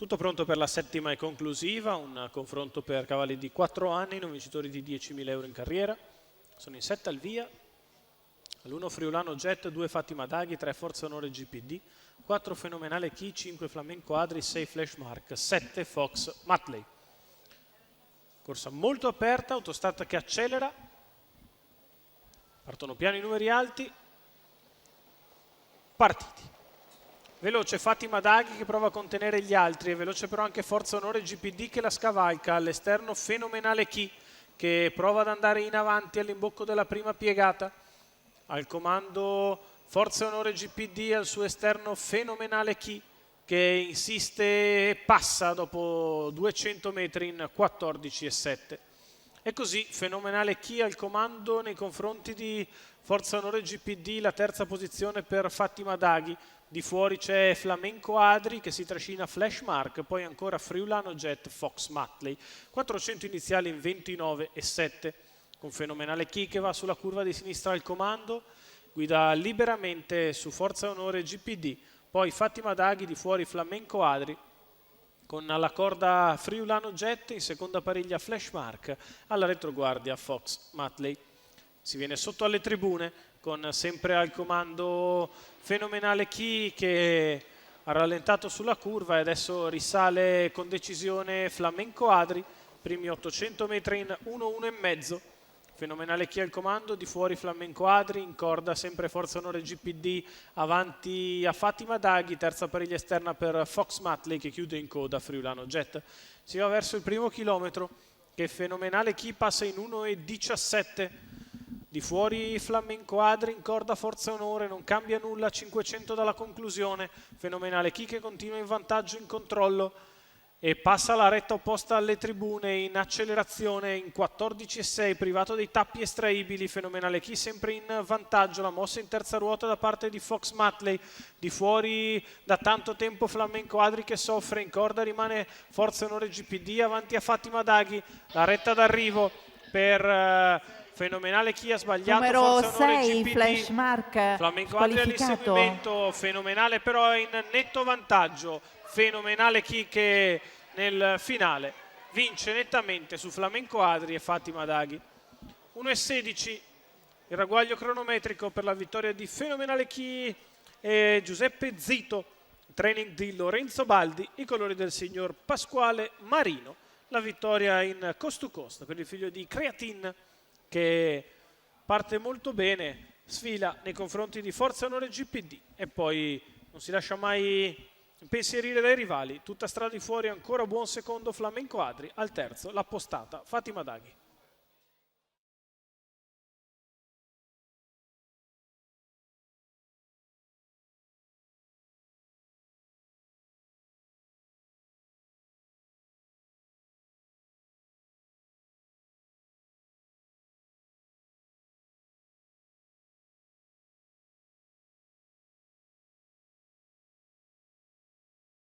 Tutto pronto per la settima e conclusiva, un confronto per cavalli di 4 anni, non vincitori di 10.000 euro in carriera. Sono in 7 al via, all'1 Friulano Jet, 2 Fatima Daghi, 3 Forza Onore GPD, 4 Fenomenale Key, 5 Flamenco Adri, 6 Flash Mark, 7 Fox Matley. Corsa molto aperta, autostart che accelera, partono piano i numeri alti, partiti. Veloce Fatima Daghi che prova a contenere gli altri, è veloce però anche Forza Onore GPD che la scavalca, all'esterno Fenomenale Key che prova ad andare in avanti all'imbocco della prima piegata, al comando Forza Onore GPD, al suo esterno Fenomenale Key che insiste e passa dopo 200 metri in 14,7. E così Fenomenale Key al comando nei confronti di Forza Onore GPD, la terza posizione per Fatima Daghi. Di fuori c'è Flamenco Adri che si trascina Flash Mark, poi ancora Friulano Jet, Fox Matley. 400 iniziali in 29,7, con Fenomenale Key che va sulla curva di sinistra al comando, guida liberamente su Forza Onore GPD, poi Fatima Daghi, di fuori Flamenco Adri, con alla corda Friulano Jet, in seconda pariglia Flash Mark, alla retroguardia Fox Matley. Si viene sotto alle tribune con sempre al comando Fenomenale Key che ha rallentato sulla curva e adesso risale con decisione Flamenco Adri, primi 800 metri in 1,1,5. Fenomenale Key al comando, di fuori Flamenco Adri, in corda sempre Forza Onore GPD, avanti a Fatima Daghi, terza pariglia esterna per Fox Matley che chiude in coda Friulano Jet. Si va verso il primo chilometro che Fenomenale Key passa in 1,17. Di fuori Flamenco Adri, in corda Forza Onore, non cambia nulla, 500 dalla conclusione. Fenomenale Key che continua in vantaggio in controllo e passa la retta opposta alle tribune in accelerazione in 14,6, privato dei tappi estraibili. Fenomenale Key sempre in vantaggio, la mossa in terza ruota da parte di Fox Matley. Di fuori da tanto tempo Flamenco Adri che soffre, in corda rimane Forza Onore GPD, avanti a Fatima Daghi, la retta d'arrivo per Fenomenale Key, ha sbagliato numero Forza Onore 6 GPD. Flash Mark Flamenco Adri squalificato. all'inseguimento, Fenomenale però è in netto vantaggio. Fenomenale Key che nel finale vince nettamente su Flamenco Adri e Fatima Daghi. 1,16 il ragguaglio cronometrico per la vittoria di Fenomenale Key e Giuseppe Zito, training di Lorenzo Baldi, i colori del signor Pasquale Marino. La vittoria in coast to coast per il figlio di Creatin che parte molto bene, sfila nei confronti di Forza Onore GPD e poi non si lascia mai impensierire dai rivali. Tutta strada di fuori, ancora buon secondo Flamenco Adri, al terzo la postata Fatima Daghi.